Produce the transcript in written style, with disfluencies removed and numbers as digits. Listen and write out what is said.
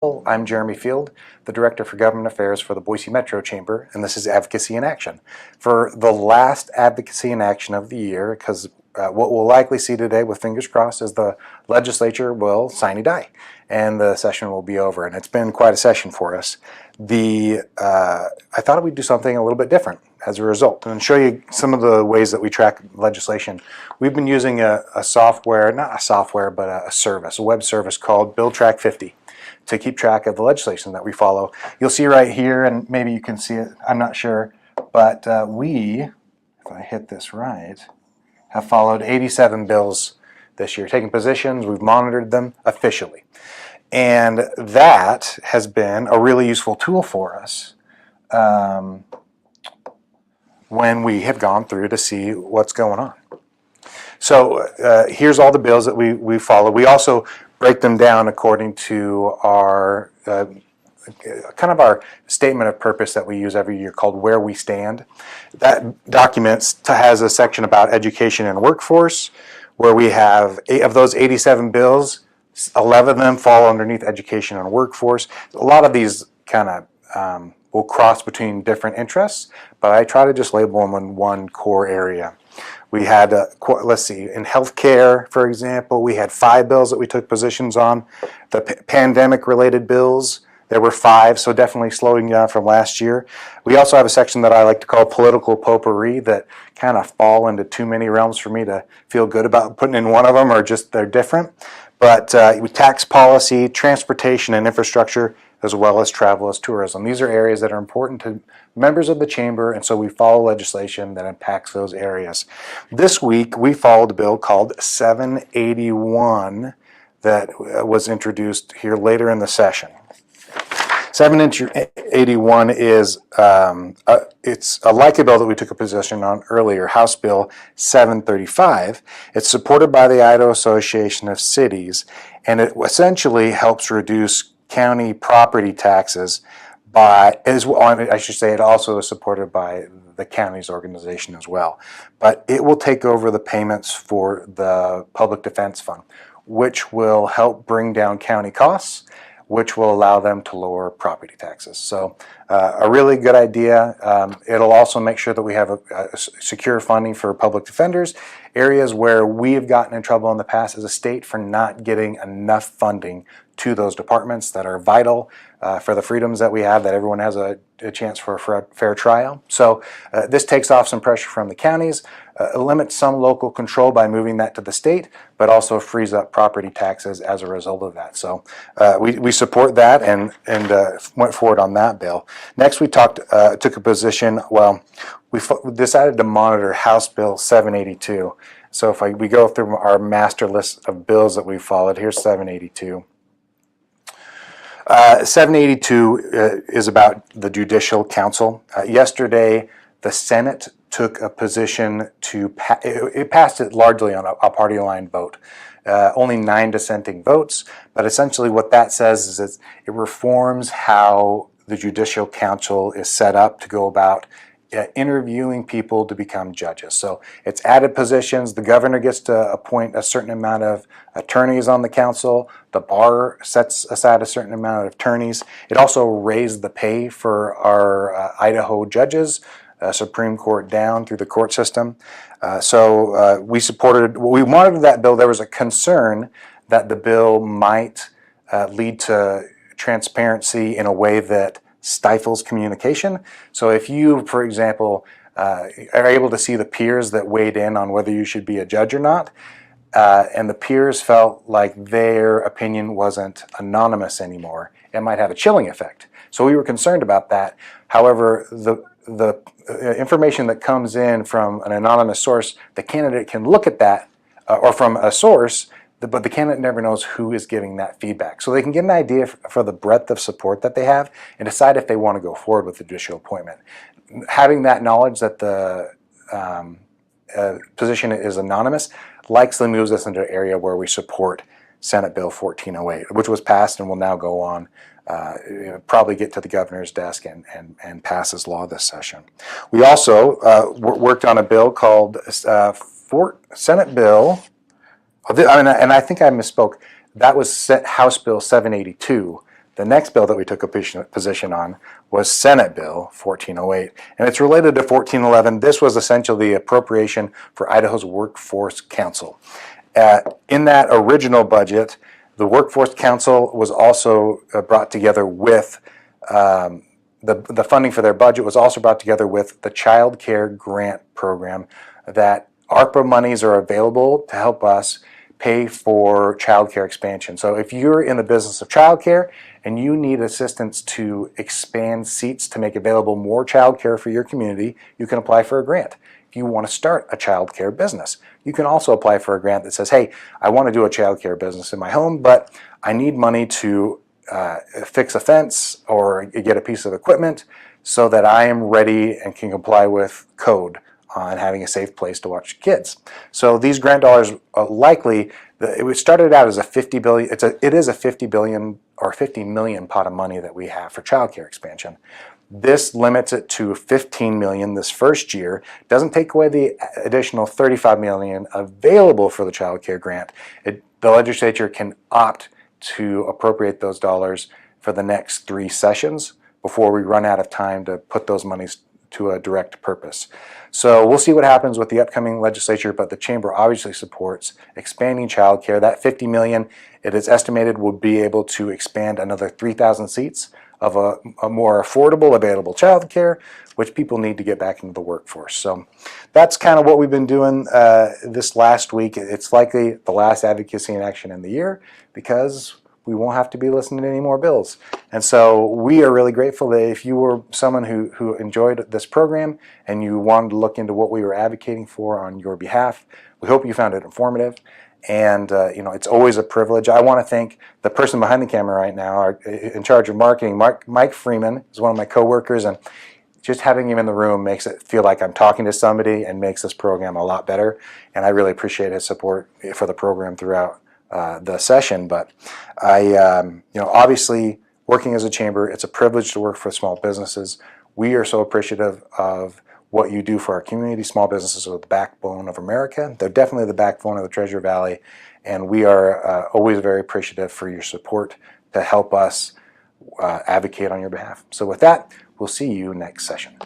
I'm Jeremy Field, the Director for Government Affairs for the Boise Metro Chamber, and this is Advocacy in Action. For the last Advocacy in Action of the year, because what we'll likely see today, with fingers crossed, is the legislature will sine die, and the session will be over. And it's been quite a session for us. I thought we'd do something a little bit different as a result, and show you some of the ways that we track legislation. We've been using a software, not a software, but a service, a web service called Bill Track 50. To keep track of the legislation that we follow. You'll see right here, and maybe you can see it, I'm not sure, but if I hit this right, have followed 87 bills this year, taking positions. We've monitored them officially. And that has been a really useful tool for us when we have gone through to see what's going on. So here's all the bills that we follow. We also break them down according to our kind of our statement of purpose that we use every year, called Where We Stand. That document has a section about education and workforce, where we have of those 87 bills, 11 of them fall underneath education and workforce. A lot of these kind of will cross between different interests, but I try to just label them in one core area. We had, let's see, in healthcare, for example, we had 5 bills that we took positions on. The pandemic-related bills, there were 5, so definitely slowing down from last year. We also have a section that I like to call political potpourri that kind of fall into too many realms for me to feel good about putting in one of them, or just they're different. But with tax policy, transportation and infrastructure, as well as travel as tourism. These are areas that are important to members of the chamber, and so we follow legislation that impacts those areas. This week we followed a bill called 781 that was introduced here later in the session. 781 is it's like a bill that we took a position on earlier, House Bill 735. It's supported by the Idaho Association of Cities, and it essentially helps reduce county property taxes I should say it also is supported by the county's organization as well. But it will take over the payments for the Public Defense Fund, which will help bring down county costs, which will allow them to lower property taxes. So a really good idea. It'll also make sure that we have a secure funding for public defenders, areas where we have gotten in trouble in the past as a state for not getting enough funding to those departments that are vital for the freedoms that we have, that everyone has a chance for a fair trial. So this takes off some pressure from the counties, limits some local control by moving that to the state, but also frees up property taxes as a result of that. So we support that and went forward on that bill. Next we took a position, well, we decided to monitor House Bill 782. So if we go through our master list of bills that we followed, here's 782. 782 is about the Judicial Council. Yesterday, the Senate took a position to it passed it largely on a party line vote. Only 9 dissenting votes, but essentially what that says is it reforms how the Judicial Council is set up to go about interviewing people to become judges. So it's added positions. The governor gets to appoint a certain amount of attorneys on the council. The bar sets aside a certain amount of attorneys. It also raised the pay for our Idaho judges, Supreme Court down through the court system. So we monitored that bill. There was a concern that the bill might lead to transparency in a way that stifles communication. So if you, for example, are able to see the peers that weighed in on whether you should be a judge or not, and the peers felt like their opinion wasn't anonymous anymore, it might have a chilling effect. So we were concerned about that. However, the information that comes in from an anonymous source, the candidate can look at that, or from a source, but the candidate never knows who is giving that feedback. So they can get an idea for the breadth of support that they have and decide if they want to go forward with the judicial appointment. Having that knowledge that the position is anonymous likely moves us into an area where we support Senate Bill 1408, which was passed and will now go on, probably get to the governor's desk and pass as law this session. We also worked on a bill called Senate Bill, and I think I misspoke. That was House Bill 782 The next bill that we took a position on was Senate Bill 1408, and it's related to 1411. This was essentially the appropriation for Idaho's Workforce Council. In that original budget, the Workforce Council was also brought together with the funding for their budget was also brought together with the Child Care Grant Program, that ARPA monies are available to help us pay for childcare expansion. So if you're in the business of childcare and you need assistance to expand seats to make available more childcare for your community, you can apply for a grant. If you want to start a childcare business, you can also apply for a grant that says, hey, I want to do a childcare business in my home, but I need money to fix a fence or get a piece of equipment so that I am ready and can comply with code on having a safe place to watch kids. So these grant dollars likely, it started out as a $50 billion, it is a $50 billion or $50 million pot of money that we have for childcare expansion. This limits it to $15 million this first year. Doesn't take away the additional $35 million available for the childcare grant. The legislature can opt to appropriate those dollars for the next 3 sessions before we run out of time to put those monies to a direct purpose. So we'll see what happens with the upcoming legislature, but the Chamber obviously supports expanding childcare. That $50 million, it is estimated, will be able to expand another 3,000 seats of a more affordable, available childcare, which people need to get back into the workforce. So that's kind of what we've been doing this last week. It's likely the last Advocacy in Action in the year because we won't have to be listening to any more bills. And so we are really grateful that if you were someone who enjoyed this program and you wanted to look into what we were advocating for on your behalf, we hope you found it informative. And it's always a privilege. I want to thank the person behind the camera right now, in charge of marketing, Mike Freeman, is one of my coworkers, and just having him in the room makes it feel like I'm talking to somebody and makes this program a lot better. And I really appreciate his support for the program throughout the session. But obviously, working as a chamber, it's a privilege to work for small businesses. We are so appreciative of what you do for our community. Small businesses are the backbone of America. They're definitely the backbone of the Treasure Valley, and we are always very appreciative for your support to help us advocate on your behalf. So with that, we'll see you next session.